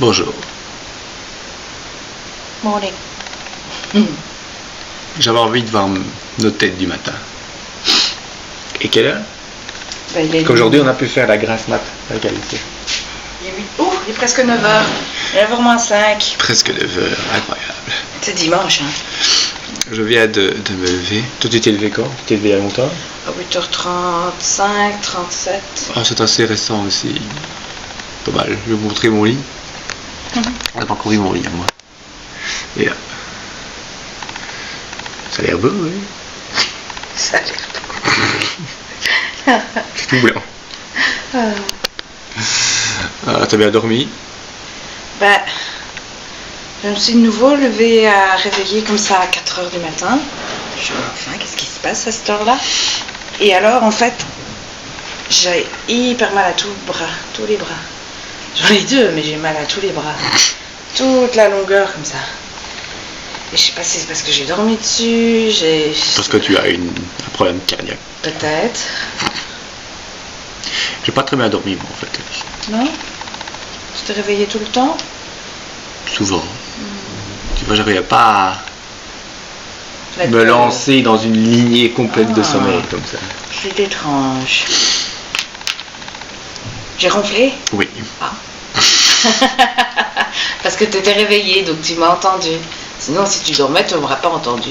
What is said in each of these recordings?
Bonjour. Morning. J'avais envie de voir nos têtes du matin. Et quelle heure? Qu'aujourd'hui on a pu faire la grasse mat avec Alice. Il est presque 9h. 9h moins 5. Presque 9h, incroyable. C'est dimanche, hein. Je viens de me lever. Toi tu t'es levé quand? Tu t'es levé il y a longtemps? À 8h35, 37. Ah, c'est assez récent aussi. Pas mal. Je vais vous montrer mon lit. On n'a pas encore vu mon lit à moi. Et là. Ça a l'air beau, oui. Ça a l'air C'est tout blanc. Ah, t'as bien dormi? Ben, je me suis de nouveau levée à réveiller comme ça à 4h du matin. Je me dis, enfin, qu'est-ce qui se passe à cette heure-là? Et alors, en fait, j'ai hyper mal à tous les bras. J'en ai deux, mais j'ai mal à tous les bras. Toute la longueur, comme ça. Et je sais pas si c'est parce que j'ai dormi dessus, Parce que tu as un problème cardiaque. Peut-être. J'ai pas très bien dormi, moi, en fait. Non? Tu t'es réveillé tout le temps? Souvent. Tu vois, j'arrivais pas à me lancer dans une lignée complète de sommeil, comme ça. C'est étrange. J'ai ronflé? Oui. Ah. Parce que tu étais réveillé, donc tu m'as entendu. Sinon, si tu dormais, tu m'aurais pas entendu.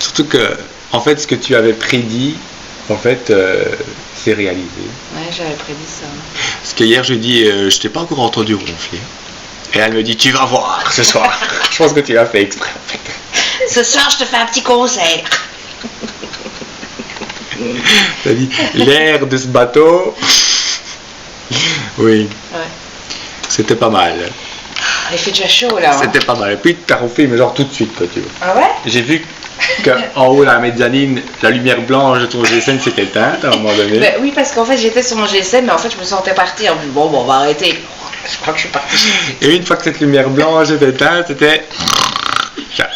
Surtout que, en fait, ce que tu avais prédit, en fait, c'est réalisé. Ouais, j'avais prédit ça. Parce que hier, je dis, je t'ai pas encore entendu ronfler. Et elle me dit, tu vas voir ce soir. Je pense que tu l'as fait exprès, en fait. Ce soir, je te fais un petit concert. T'as dit, l'air de ce bateau. Oui. Ouais. C'était pas mal. Il fait déjà chaud, là. Hein. C'était pas mal. Et puis, t'as ronflé, mais genre tout de suite, quoi, tu vois. Ah ouais? J'ai vu qu'en haut, la mezzanine, la lumière blanche de ton GSM s'est éteinte à un moment donné. Ben, oui, parce qu'en fait, j'étais sur mon GSM, mais en fait, je me sentais partir. Bon, on va arrêter. Je crois que je suis partie. Et une fois que cette lumière blanche était éteinte, c'était...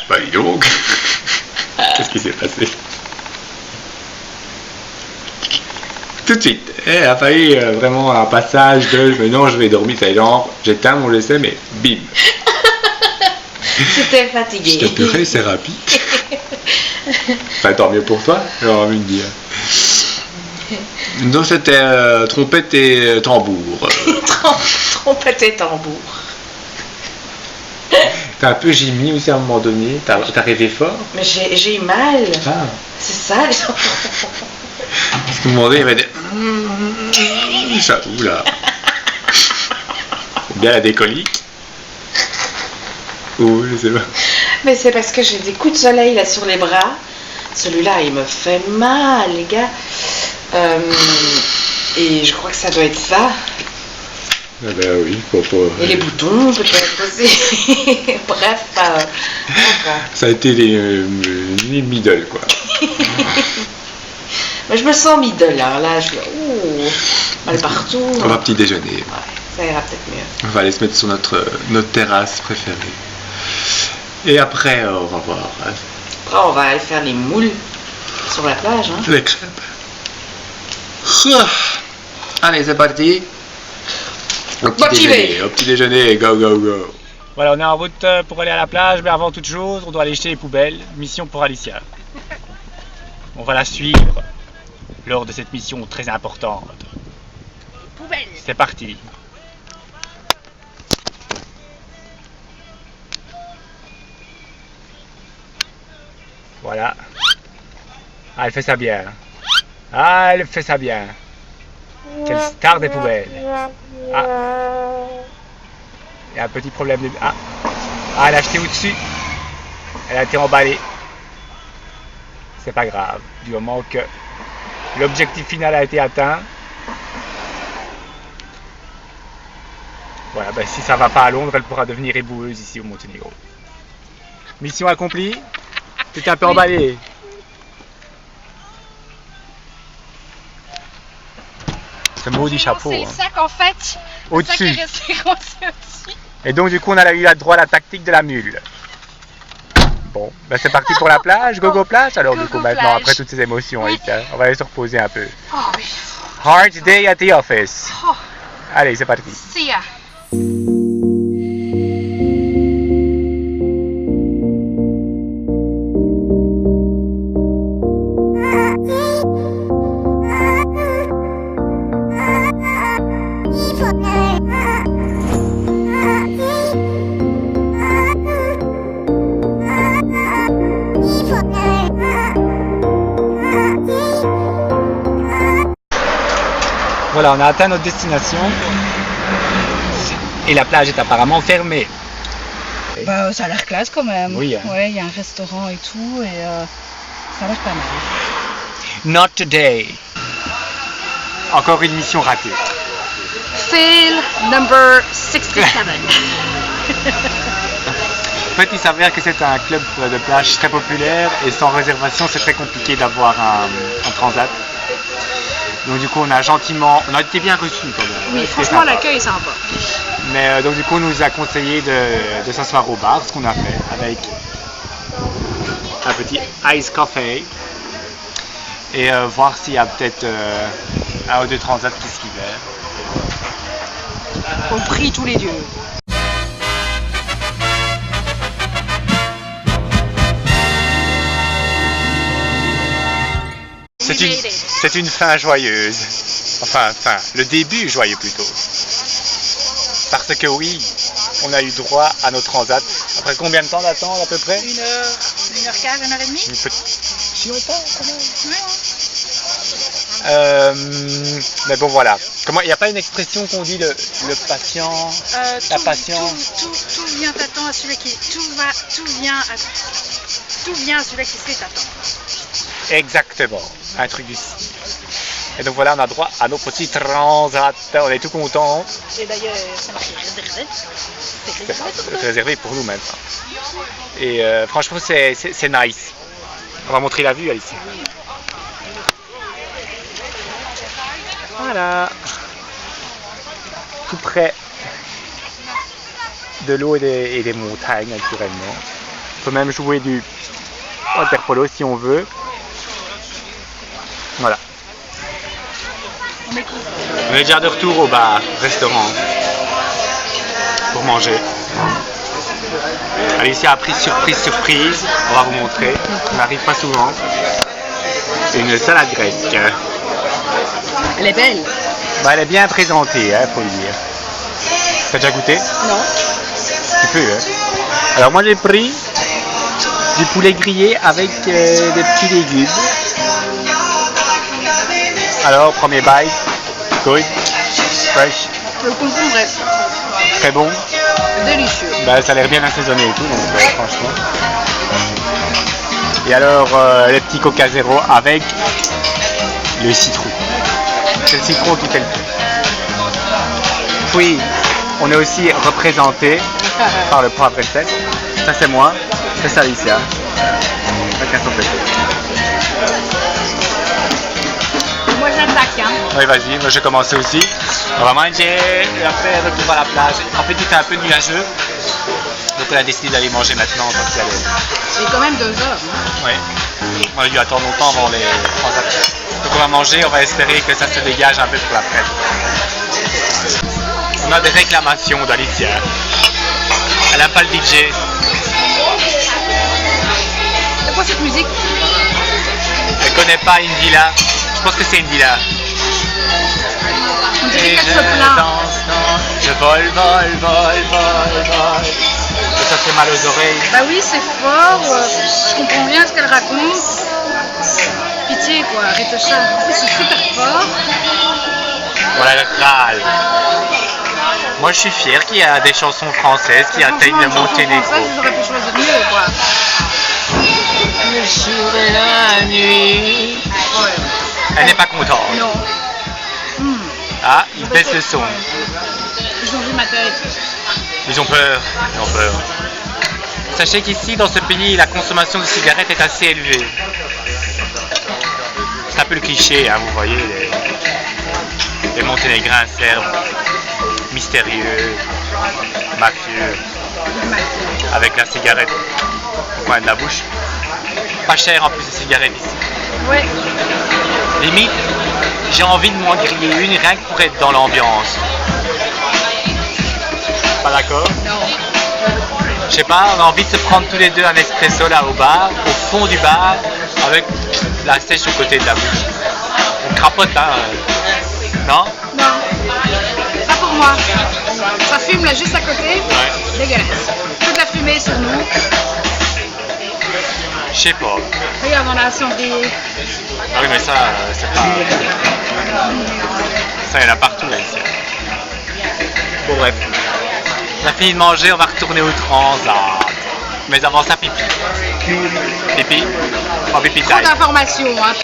Bah, dis donc. Qu'est-ce qui s'est passé? Tout de suite. Elle a failli vraiment un passage de... Mais non, je vais dormir. C'est genre, j'éteins mon GSM et bim. J'étais fatiguée. Je t'ai purée, c'est rapide. Enfin, tant mieux pour toi, j'ai envie de dire. Donc c'était trompette et tambour. Trompette et tambour. T'as un peu gémi aussi à un moment donné, t'as rêvé fort. Mais j'ai eu mal. Ah. C'est ça, les gens. Parce qu'à un moment donné, il va dire... Ça, oula. Bien la décolique. Ou je sais pas. Mais c'est parce que j'ai des coups de soleil là sur les bras. Celui-là, il me fait mal, les gars. Et je crois que ça doit être ça. Ah ben oui, faut pas... Et les boutons, peut-être aussi. Bref, ça a été les middle, quoi. Mais je me sens middle, là je suis mal partout. On va petit déjeuner. Ouais, ça ira peut-être mieux. On va aller se mettre sur notre terrasse préférée. Et après, on va voir. Après, on va aller faire les moules sur la plage. Hein. Les crêpes. Allez, c'est parti. Au petit déjeuner, go, go, go. Voilà, on est en route pour aller à la plage, mais avant toute chose, on doit aller jeter les poubelles. Mission pour Alicia. On va la suivre lors de cette mission très importante. Poubelle. C'est parti. Voilà. Ah, elle fait ça bien. Ah, elle fait ça bien. Quelle star des poubelles. Ah. Il y a un petit problème de... Ah, elle a acheté au-dessus. Elle a été emballée. C'est pas grave, du moment que l'objectif final a été atteint. Voilà, ben si ça va pas à Londres, elle pourra devenir éboueuse ici au Monténégro. Mission accomplie. T'es un peu emballé. Ce maudit chapeau. C'est le sac en fait. Au-dessus. Le sac est resté coincé au-dessus. Et donc du coup on a eu droit à la tactique de la mule. Bon, ben c'est parti pour la plage, go plage alors du coup maintenant plage. après toutes ces émotions, Oui. on va aller se reposer un peu. Oh oui. Hard day at the office. Oh, Allez, c'est parti. see ya. voilà, on a atteint notre destination. Et la plage est apparemment fermée. Bah, ça a l'air classe quand même. Oui, hein. Ouais, il y a un restaurant et tout, et ça a l'air pas mal. Not today. Encore une mission ratée. Fail number 67. En fait, il s'avère que c'est un club de plage très populaire et sans réservation, c'est très compliqué d'avoir un transat. Donc du coup, on a été bien reçus quand même. Oui, C'était franchement, sympa. l'accueil est sympa. Mais donc du coup, on nous a conseillé de s'asseoir au bar, ce qu'on a fait avec un petit ice coffee et voir s'il y a peut-être un ou deux transats qui se libèrent. On prie tous les dieux. C'est une fin joyeuse. Enfin, le début joyeux plutôt. Parce que oui, on a eu droit à nos transats. Après combien de temps d'attente à peu près? 1h15, 1h30. Si longtemps quand même. Mais bon voilà. Il n'y a pas une expression qu'on dit le patient, la patience. Tout vient t'attendre à celui qui. Tout vient à celui qui sait t'attendre. Exactement. Un truc du style. Et donc voilà, on a droit à nos petits transats. On est tout contents. Et d'ailleurs, c'est marqué réservé. C'est réservé pour nous maintenant. Et franchement, c'est nice. On va montrer la vue, Alice. Voilà. Tout près de l'eau et des montagnes, naturellement. On peut même jouer du water-polo si on veut. Voilà. On est déjà de retour au bar, restaurant, pour manger. Alicia a pris surprise, on va vous montrer, ça n'arrive pas souvent. Une salade grecque. Elle est belle. Bah, elle est bien présentée, faut le dire. T'as déjà goûté? Non. Tu peux, hein. Alors moi j'ai pris du poulet grillé avec des petits légumes. Alors, premier bite, good, fresh. Le concombre est Très bon. délicieux. Bah, ça a l'air bien assaisonné et tout, donc franchement. Et alors, les petits Coca Zéro avec le citron. C'est le citron qui fait le tout. Puis, on est aussi représenté par le poivre et sel. Ça, c'est moi. C'est ça, Alicia. Chacun son petit. Moi, j'attaque, hein. Oui, vas-y, moi je vais commencer aussi. On va manger et après retour à la plage. En fait, il était un peu nuageux. Donc on a décidé d'aller manger maintenant tant qu'il y allait. Il est quand même 2 heures. Oui. On a dû attendre longtemps avant les transats. Donc on va manger, on va espérer que ça se dégage un peu pour l'après. On a des réclamations d'Alicia. Elle n'a pas le DJ. C'est quoi cette musique? Elle connaît pas Indila. Je pense que c'est Indila. On dirait Et qu'elle je se plaint. danse, je vole. Et ça fait mal aux oreilles. Bah oui, c'est fort. Je comprends rien ce qu'elle raconte. Pitié, quoi. Arrête ça. En plus, c'est super fort. Voilà le râle. Moi je suis fier qu'il y a des chansons françaises qui atteignent le Monténégro. Ça, ils auraient pu choisir mieux, quoi. Le jour et la nuit. Elle n'est pas contente. Non. Ah, ils baissent le son. Ils ont vu ma tête. Ils ont peur. Sachez qu'ici, dans ce pays, la consommation de cigarettes est assez élevée. C'est un peu le cliché, hein, vous voyez, les Monténégrins serbes, mystérieux, mafieux, avec la cigarette au coin de la bouche. Pas cher en plus de cigarettes ici. Ouais. Limite, j'ai envie de m'en griller une rien que pour être dans l'ambiance. Pas d'accord? Non. Je sais pas, on a envie de se prendre tous les deux un espresso là au bar, au fond du bar, avec la sèche au côté de la bouche. On crapote, hein. Non? Non. Pas pour moi. Ça fume là juste à côté. Ouais. Dégueulasse. Toute la fumée sur nous. Je sais pas. Regarde, on a assemblé. Ah oui, mais ça, c'est pas. Ça, il y en a partout là ici. Bon, bref. On a fini de manger, on va retourner au transat. Mais avant ça, pipi. Pipi. En pipi Trop time. d'informations, hein.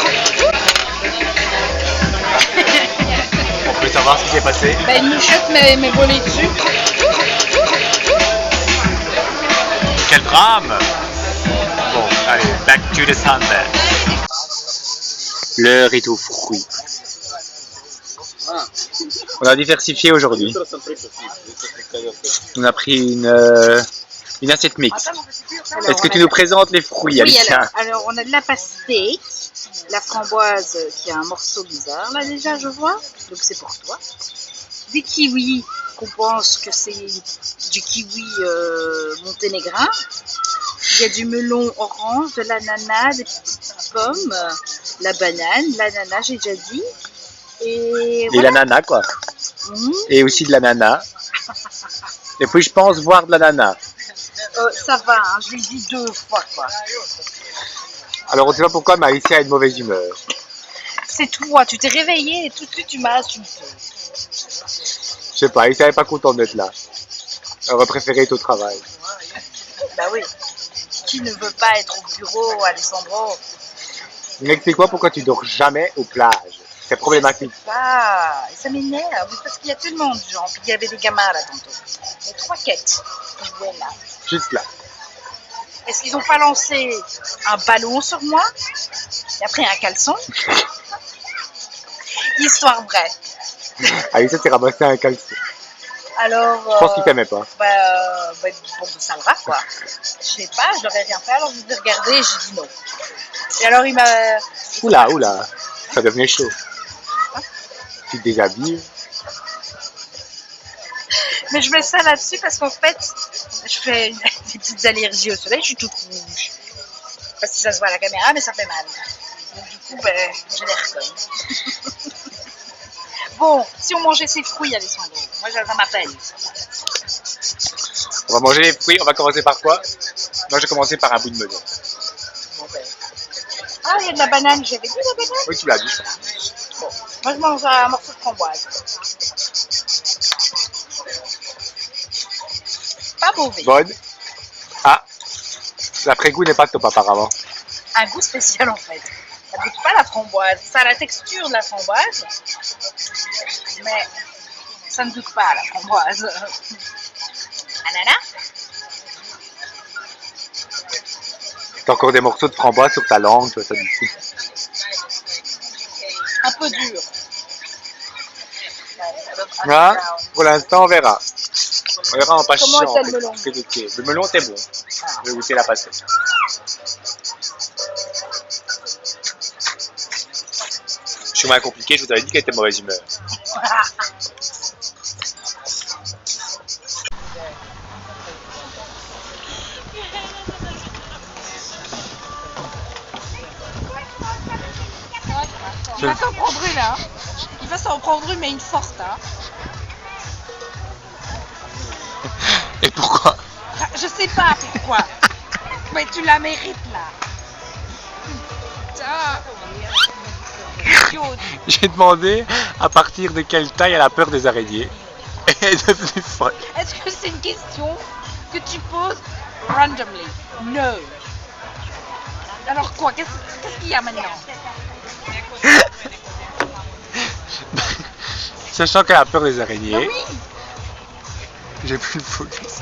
On peut savoir ce qui s'est passé. Ben, une mouchette m'est volée dessus. Quel drame! Bon, allez, back to the Sunday. L'heure est aux fruits. On a diversifié aujourd'hui. On a pris une assiette mixte. Est-ce que tu nous présentes les fruits, Oui, Alicia? alors, on a de la pastèque, la framboise qui a un morceau bizarre, là déjà, je vois. Donc c'est pour toi. Des kiwis, qu'on pense que c'est du kiwi monténégrin. Il y a du melon orange, de l'ananas, des petites pommes, la banane, l'ananas, j'ai déjà dit. Et voilà. l'ananas, quoi. Mmh. Et aussi de l'ananas. Et puis je pense voir de l'ananas. Ça va, hein, je l'ai dit 2 fois, quoi. Alors on ne sait pas pourquoi, mais Alicia a une mauvaise humeur. C'est toi, tu t'es réveillée et tout de suite tu m'as insulté. Je sais pas, Alicia n'est pas contente d'être là. Elle aurait préféré être au travail. Bah oui. Qui ne veut pas être au bureau, Alessandro? Mais explique-moi pourquoi tu dors jamais aux plages. C'est problématique. Ah, ça m'énerve, parce qu'il y a tellement de gens. Puis il y avait des gamins là tantôt. Il y a 3 quêtes qui jouaient là. Juste là. Est-ce qu'ils n'ont pas lancé un ballon sur moi? Et après un caleçon? Histoire vraie. Alicia s'est ramassé un caleçon. Alors. Je pense qu'il t'aimait pas. Bon, ça va quoi. Je sais pas, je n'aurais rien fait, alors je l'ai regardé et j'ai dit non. Et alors il m'a. Oula, ça devenait chaud. Tu te déshabilles. Mais je mets ça là-dessus parce qu'en fait, je fais des petites allergies au soleil, je suis toute rouge. Je sais pas si ça se voit à la caméra, mais ça fait mal. Donc du coup, j'ai l'air conne. Bon, si on mangeait ces fruits, Alessandro, moi ça m'appelle. On va manger les fruits, on va commencer par quoi? Moi je vais commencer par un bout de melon. Ah, il y a de la banane, j'avais dit la banane? Oui, tu l'as dit. Bon, moi je mange un morceau de framboise. Pas mauvais. Bonne. Ah, l'après-goût n'est pas top apparemment. Un goût spécial en fait. Ça ne goûte pas la framboise. Ça a la texture de la framboise, mais ça ne goûte pas la framboise. Ananas? T'as encore des morceaux de framboise sur ta langue, tu vois ça d'ici. Un peu dur. Ah, pour l'instant, on verra. On verra en pas Comment chiant. est-ce le melon? Le melon, c'est bon. Je vais goûter la pastèque. Je suis moins compliqué, je vous avais dit qu'elle était de mauvaise humeur. Il va s'en prendre une, hein. Il va s'en prendre une, mais une forte, hein. Et pourquoi? Je sais pas pourquoi. Mais tu la mérites, là. Putain. Idiote. J'ai demandé à partir de quelle taille elle a peur des araignées. Et elle est devenue folle. Est-ce que c'est une question que tu poses randomly? No. Alors quoi? Qu'est-ce qu'il y a maintenant? Sachant qu'elle a peur des araignées. Ah oui. J'ai plus le focus.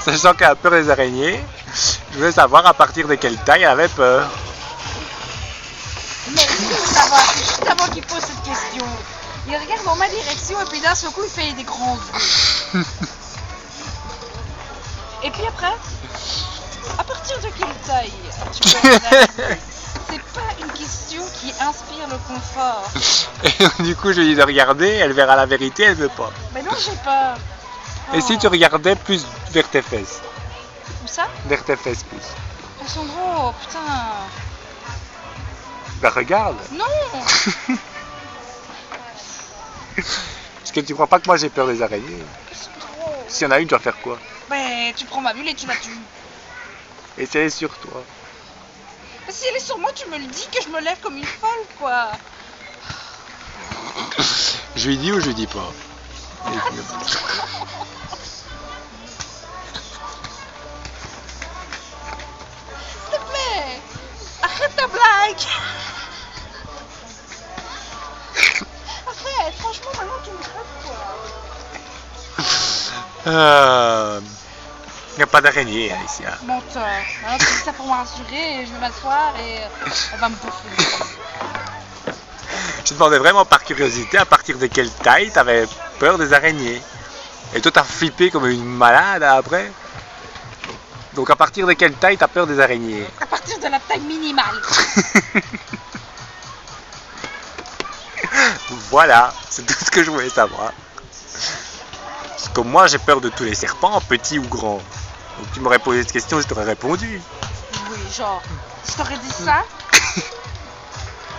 Sachant qu'elle a peur des araignées, je voulais savoir à partir de quelle taille elle avait peur. Mais c'est juste avant qu'il pose cette question. Il regarde dans ma direction et puis d'un seul coup il fait des grands yeux. Et puis après, à partir de quelle taille tu peux analyser? C'est pas une question qui inspire le confort. Et du coup, je lui ai dit de regarder, elle verra la vérité, elle veut pas. Mais non, j'ai peur. Et si tu regardais plus vers tes fesses? Où ça? Vers tes fesses plus. Elles sont gros, putain. Ben regarde. Non. Est-ce que tu crois pas que moi j'ai peur des araignées? Elles sont trop. S'il y en a une, tu vas faire quoi? Ben, tu prends ma bulle et tu la tues. Et si elle est sur toi? Si elle est sur moi, tu me le dis que je me lève comme une folle, quoi. Je lui dis ou je lui dis pas? S'il te plaît, arrête ta blague. Arrête, franchement, maintenant tu me crèves, quoi. Il n'y a pas d'araignée, Alicia. Menteur. Maintenant tu dis ça pour me rassurer et je vais m'asseoir et elle va me bouffer. Je te demandais vraiment par curiosité à partir de quelle taille t'avais peur des araignées. Et toi t'as flippé comme une malade après. Donc à partir de quelle taille t'as peur des araignées? À partir de la taille minimale. Voilà, c'est tout ce que je voulais savoir. Parce que moi j'ai peur de tous les serpents, petits ou grands. Donc tu m'aurais posé cette question, je t'aurais répondu. Oui, genre, je t'aurais dit ça.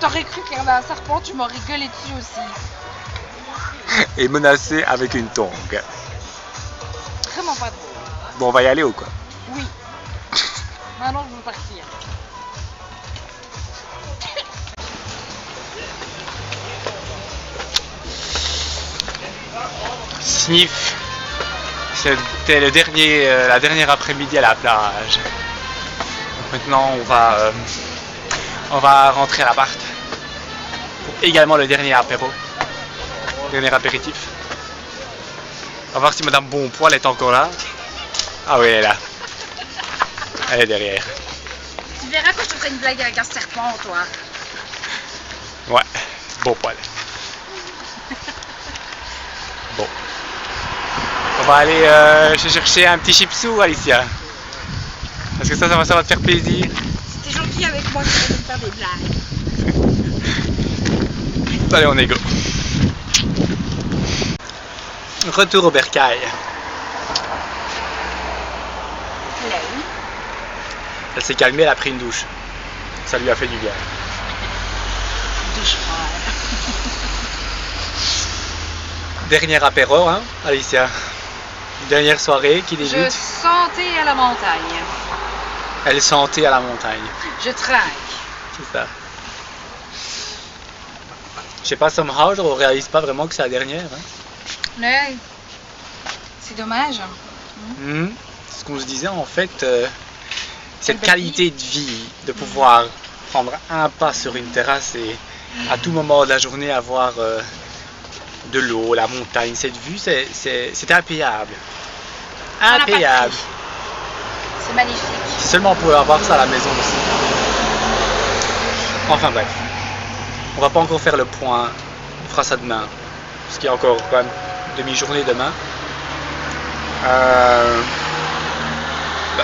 T'aurais cru qu'il y avait un serpent, tu m'aurais gueulé dessus aussi. Et menacé avec une tongue. Vraiment pas drôle. Bon, on va y aller ou quoi? Oui. Maintenant, je veux partir. Sniff. C'était la dernière après-midi à la plage. Donc maintenant, on va rentrer à l'appart. Également le dernier apéro. Dernier apéritif. On va voir si Madame Bonpoil est encore là. Ah oui, elle est là. Elle est derrière. Tu verras quand je te ferai une blague avec un serpent, toi. Ouais, Bonpoil. Bon. On va aller chercher un petit chipsou, Alicia. Parce que ça va te faire plaisir. C'était gentil avec moi, tu vas me faire des blagues. Allez, on est go. Retour au bercail. Elle s'est calmée, elle a pris une douche. Ça lui a fait du bien. Douche froide. Dernier apéro, hein, Alicia. Dernière soirée qui débute. Je sentais à la montagne. Elle sentait à la montagne. Je trinque. C'est ça. Je sais pas, somehow, je ne réalise pas vraiment que c'est la dernière. Hein. Ouais. C'est dommage. C'est ce qu'on se disait en fait. Cette belle qualité de vie, de pouvoir prendre un pas sur une terrasse et à tout moment de la journée avoir de l'eau, la montagne, cette vue, c'était impayable. Impayable. C'est magnifique. Si seulement on pouvait avoir ça à la maison aussi. Enfin bref, on va pas encore faire le point, on fera ça demain, parce qu'il y a encore quand même demi-journée demain.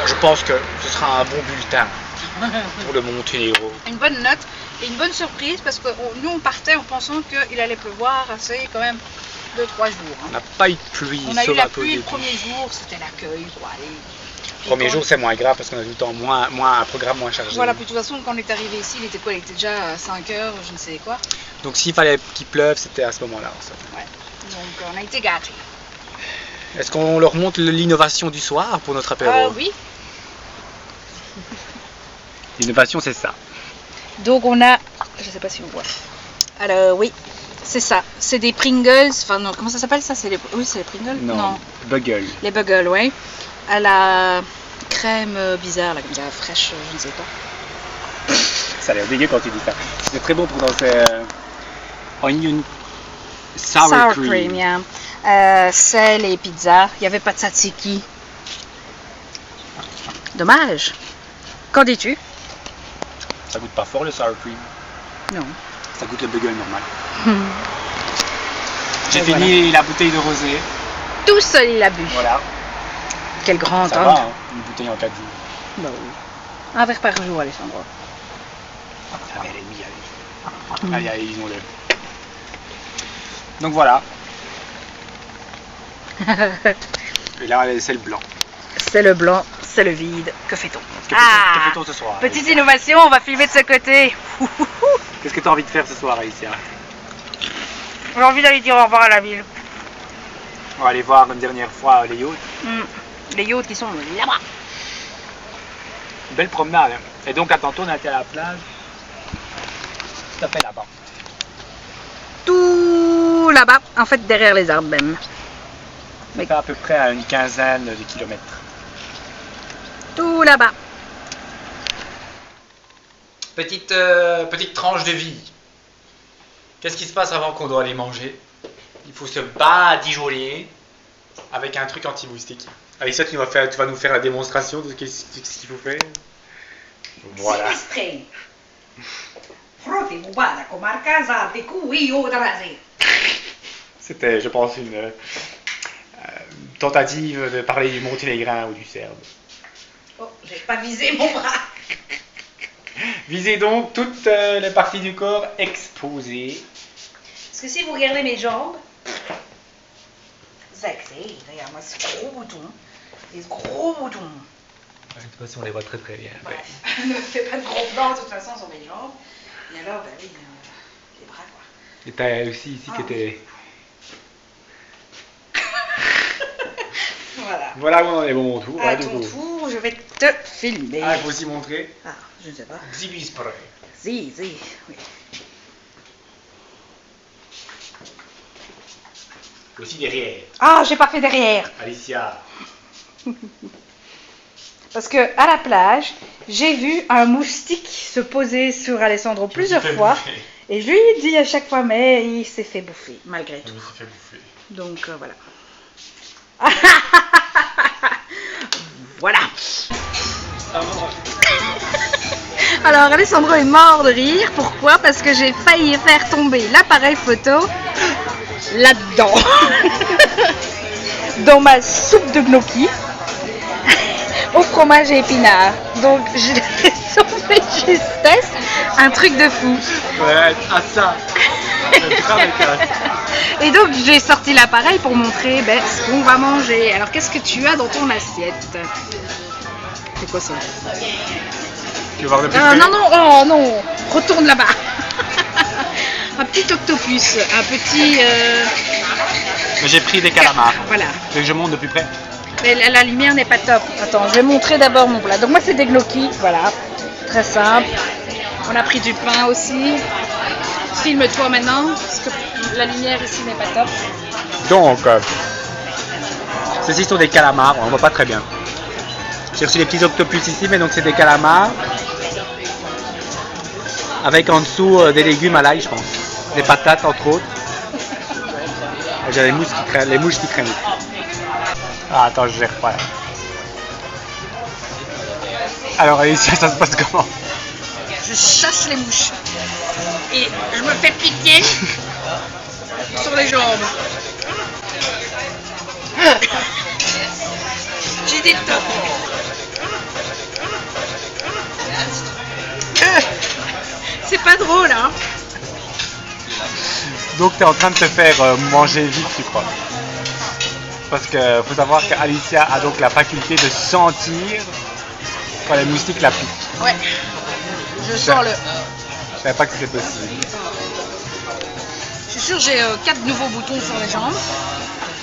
Je pense que ce sera un bon bulletin pour le Monténégro. Une bonne note et une bonne surprise parce que nous on partait en pensant qu'il allait pleuvoir assez quand même 2-3 jours. Hein. On n'a pas eu de pluie. On a eu la pluie le premier jour, c'était l'accueil. Le premier jour c'est moins grave parce qu'on a tout le temps un programme moins chargé. Voilà, puis de toute façon quand on est arrivé ici, il était quoi? Il était déjà 5 heures, je ne sais quoi. Donc s'il fallait qu'il pleuve, c'était à ce moment-là. Ouais. Donc on a été gâtés. Est-ce qu'on leur montre l'innovation du soir pour notre apéro? Oui. L'innovation c'est ça. Donc on a, je sais pas si on voit. Alors oui, c'est ça. C'est des Pringles. Enfin non, comment ça s'appelle ça? Oui, c'est les Pringles. Non. Buggles. Les Buggles, oui. À la crème bizarre, là, comme ça, fraîche, je ne sais pas. Ça a l'air dégueu quand tu dis ça. C'est très bon pour danser onion sour cream. Yeah. C'est les pizzas. Il n'y avait pas de tzatziki. Dommage. Qu'en dis-tu? Ça goûte pas fort le sour cream. Non. Ça goûte le bagel normal. J'ai fini la bouteille de rosé. Tout seul il a bu. Voilà. Quel grand Ça homme. va, hein, une bouteille en 4 jours. Bah oui. Un verre par jour, Alessandro. Ah, elle est mise, allez. Allez, disons-le. Donc voilà. Et là, c'est le blanc. C'est le blanc, c'est le vide. Que fait-on? Que fait-on ce soir? Petite innovation, on va filmer de ce côté. Qu'est-ce que tu as envie de faire ce soir, Alicia? J'ai envie d'aller dire au revoir à la ville. On va aller voir une dernière fois les yachts. Les yachts qui sont là-bas. Une belle promenade. Et donc à tantôt on a été à la plage. Tout à fait là-bas. Tout là-bas, en fait derrière les arbres même. Ça fait à peu près à une quinzaine de kilomètres. Tout là-bas. Petite tranche de vie. Qu'est-ce qui se passe avant qu'on doit aller manger? Il faut se badigeonner avec un truc anti-moustique. Alicia, tu vas nous faire la démonstration de ce qu'il faut faire. Voilà. C'était, je pense, une tentative de parler du Monténégrin ou du Serbe. Oh, j'ai pas visé mon bras. Visez donc toutes les parties du corps exposées. Parce que si vous regardez mes jambes, sexy, regarde-moi ce gros bouton et ce gros bouton. De toute façon, on les voit très très bien. Bref, ne fais pas de gros plans de toute façon sur mes jambes. Et alors, bah oui, les bras quoi. Et t'as aussi ici qui était. Voilà. Voilà où on en est, bon, mon tour. À ton tour, je vais te filmer. Ah, il faut aussi montrer. Ah, je ne sais pas. Zibi spray. Si, oui. Aussi derrière. Ah, j'ai pas fait derrière. Alicia. Parce que à la plage, j'ai vu un moustique se poser sur Alessandro plusieurs fois. Et je lui ai dit à chaque fois, mais il s'est fait bouffer, malgré tout. Il s'est fait bouffer. Donc voilà. Voilà. Alors Alessandro est mort de rire. Pourquoi? Parce que j'ai failli faire tomber l'appareil photo là-dedans. Dans ma soupe de gnocchi au fromage et épinards. Donc je l'ai sauvé justesse. Un truc de fou. Ouais, à ça. Et donc j'ai sorti l'appareil pour montrer ce qu'on va manger. Alors qu'est-ce que tu as dans ton assiette? C'est quoi ça? Tu veux voir de plus près? Non, non, oh non, retourne là-bas. Un petit octopus, un petit... J'ai pris des calamars. Voilà. Tu veux que je monte de plus près? Mais la lumière n'est pas top. Attends, je vais montrer d'abord mon plat. Donc moi c'est des gnocchis, voilà. Très simple. On a pris du pain aussi. Filme-toi maintenant, parce que la lumière ici n'est pas top. Donc, ceci sont des calamars, on voit pas très bien. J'ai reçu des petits octopus ici, mais donc c'est des calamars. Avec en dessous des légumes à l'ail, je pense. Des patates, entre autres. Et j'ai les mouches qui traînent. Ah, attends, je gère pas. Alors, Alicia, ça se passe comment? Je chasse les mouches. Et je me fais piquer sur les jambes. J'ai des tops. C'est pas drôle, hein? Donc, tu es en train de te faire manger vite, tu crois? Parce que faut savoir qu'Alicia a donc la faculté de sentir quand les moustiques la piquent. Ouais. Je sens le... Je savais pas que c'était possible. Je suis sûre j'ai 4 nouveaux boutons sur les jambes.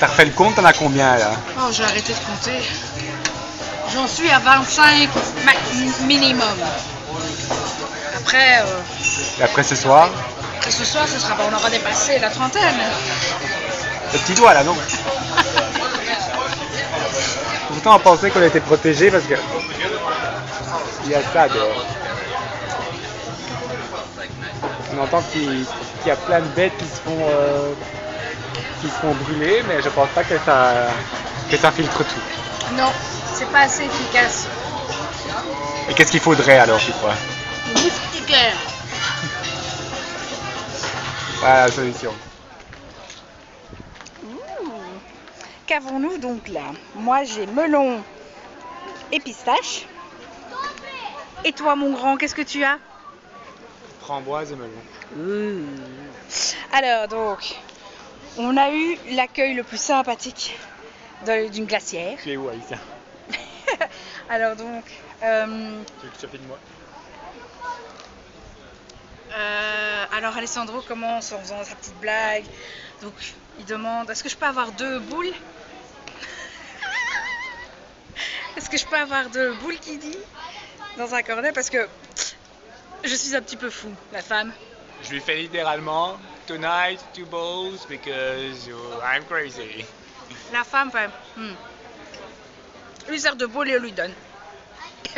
T'as refait le compte, t'en as combien là? Oh, j'ai arrêté de compter. J'en suis à 25 minimum. Après, Et après ce soir? après ce soir, on aura dépassé la trentaine. Le petit doigt là, non? Pourtant on pensait qu'on était protégés parce que il y a ça dehors. On entend qu'il y a plein de bêtes qui se font brûler, mais je pense pas que ça filtre tout. Non, c'est pas assez efficace. Et qu'est-ce qu'il faudrait alors, tu crois? Une moustiquaire. Voilà la solution. Qu'avons-nous donc là? Moi j'ai melon et pistache. Et toi mon grand, qu'est-ce que tu as? Framboise et melon. Alors donc, on a eu l'accueil le plus sympathique d'une glacière. Tu es où, Alicia? Alors donc, Tu veux que je te filme moi? alors Alessandro commence en faisant sa petite blague. Donc il demande, est-ce que je peux avoir 2 boules? Est-ce que je peux avoir 2 boules, qui dit? dans un cornet parce que je suis un petit peu fou, la femme. Je lui fais littéralement Tonight, 2 balls because I'm crazy. La femme, enfin, lui sert de bol et on lui donne.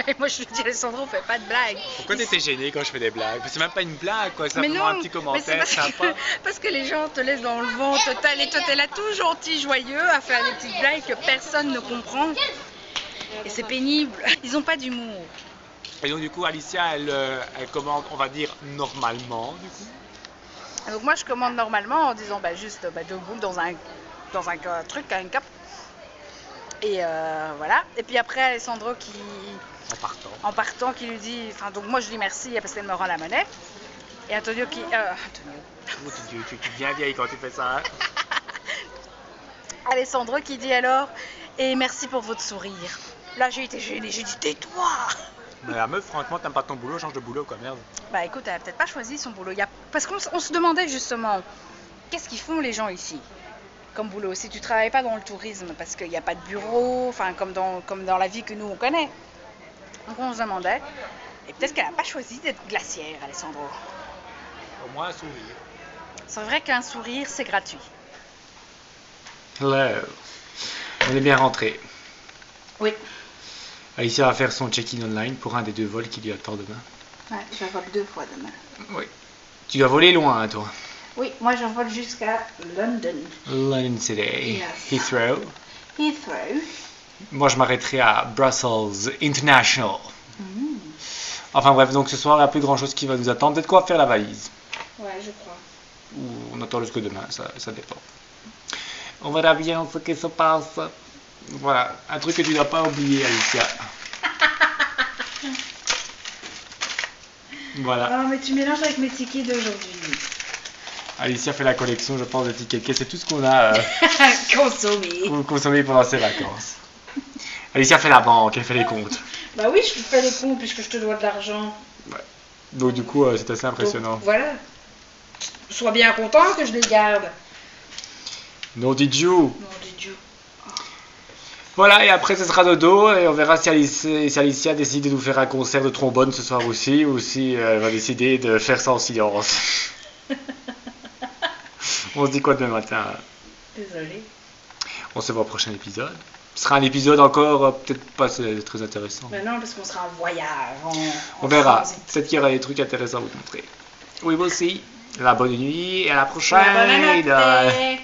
Et moi je lui dis Alessandro, fais pas de blagues. Pourquoi t'étais gêné quand je fais des blagues? C'est même pas une blague, quoi. C'est Mais simplement non, un petit mais c'est commentaire sympa. parce que les gens te laissent dans le vent total et toi t'es là tout gentil, joyeux à faire des petites blagues que personne ne comprend. Et c'est pénible. Ils ont pas d'humour. Et donc, du coup, Alicia, elle commande, on va dire, normalement, du coup. Donc moi je commande normalement en disant juste 2 boules dans un truc, un cap. Et voilà. Et puis après Alessandro qui... En partant, qui lui dit... Enfin, donc moi je lui dis merci parce qu'elle me rend la monnaie. Et Antonio qui... Antonio. Tu deviens vieille quand tu fais ça, hein. Alessandro qui dit alors... Et merci pour votre sourire. Là j'ai été gênée, j'ai dit tais-toi. Mais la meuf, franchement, t'aimes pas ton boulot, change de boulot, quoi, merde. Bah écoute, elle a peut-être pas choisi son boulot. Parce qu'on se demandait justement, qu'est-ce qu'ils font les gens ici comme boulot si tu travailles pas dans le tourisme, parce qu'il n'y a pas de bureau, enfin comme dans la vie que nous on connaît. Donc on se demandait, et peut-être qu'elle n'a pas choisi d'être glacière, Alessandro. Au moins un sourire. C'est vrai qu'un sourire, c'est gratuit. Hello. On est bien rentré. Oui. Alicia va faire son check-in online pour un des 2 vols qui lui attend demain. Ouais, je vole 2 fois demain. Oui. Tu dois voler loin, hein, toi. Oui, moi je vole jusqu'à London. London City. Yes. Heathrow. Heathrow. Moi, je m'arrêterai à Brussels International. Enfin bref, donc ce soir, il n'y a plus grand-chose qui va nous attendre. Peut-être quoi faire la valise. Ouais, je crois. Ou on attend jusque demain, ça dépend. On verra bien ce qui se passe. Voilà, un truc que tu ne dois pas oublier, Alicia. Voilà. Oh, mais tu mélanges avec mes tickets d'aujourd'hui. Alicia fait la collection, je pense, de tickets caisse. C'est tout ce qu'on a Consommé. pendant ses vacances. Alicia fait la banque, elle fait les comptes. Bah oui, je fais les comptes puisque je te dois de l'argent. Ouais. Donc du coup, c'est assez impressionnant. Donc, voilà. Sois bien content que je les garde. No did you? Non, did you? Voilà, et après ce sera dodo, et on verra si Alicia décide de nous faire un concert de trombone ce soir aussi, ou si elle va décider de faire ça en silence. On se dit quoi demain matin? Désolée. On se voit au prochain épisode. Ce sera un épisode encore peut-être pas très intéressant. Mais non, parce qu'on sera en voyage. On verra. transit. Peut-être qu'il y aura des trucs intéressants à vous montrer. Oui, vous aussi. La bonne nuit et à la prochaine. Bonne année.